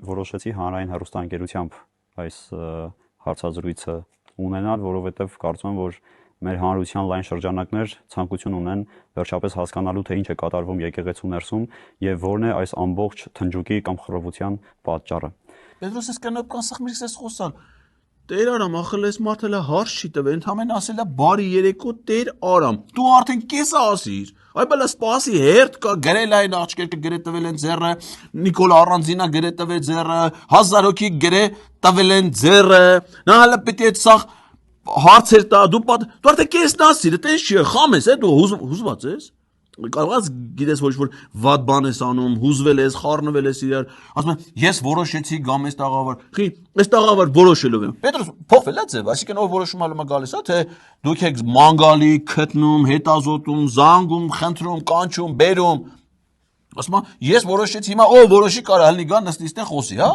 Որոշեցի հանրային հեռուստաընկերությամբ այս հարցազրույցը ունենալ, որովհետև կարծում եմ, որ մեր հանրության լայն շրջանակներ ցանկություն ունեն վերջապես հասկանալու, թե ինչ է կատարվում եկեղեցու ներսում եւ որն է այս ամբողջ թնջուկի կամ խռովության պատճառը։ Պետրոս էս կանոպ կանսախ միրս էս խոսան։ Տեր Արամ, ախել էս մարդը հարց չի տվել, ընդհանրեն ասելա բարի երեկո Տեր Արամ։ Դու արդեն կեսը ասիր։ Այ բալա սպասի հերթ կա գրել այն աչքերքը գրե տվել են ձեռը, Նիկոլ Առանձինա գրե տվել ձեռը, 1000 հոգի գրե տվել են ձեռը։ Նա հələ պիտի այդ սաղ հարցեր տա, դու արդեն կեսն ասիր, դա ինչ չի, խամ ես, դու հուզված ես։ Կարող ես գիտես ոչ որ վատ բան ես անում, հուզվել ես, խառնվել ես իրար, ասում եմ ես որոշեցի գամ այս տաղավար։ Խի, այս տաղավար որոշելով եմ։ Պետրոս փոխվել է ձև, այսինքն ով որոշում ալում է գալիս, թե դուք եք մանգալի, քթնում, հետազոտում, զանգում, խնդրում, կանչում, բերում։ Ասում եմ ես որոշեցի, հիմա ով որոշի կարա հլնի գա նստի ստե խոսի, հա։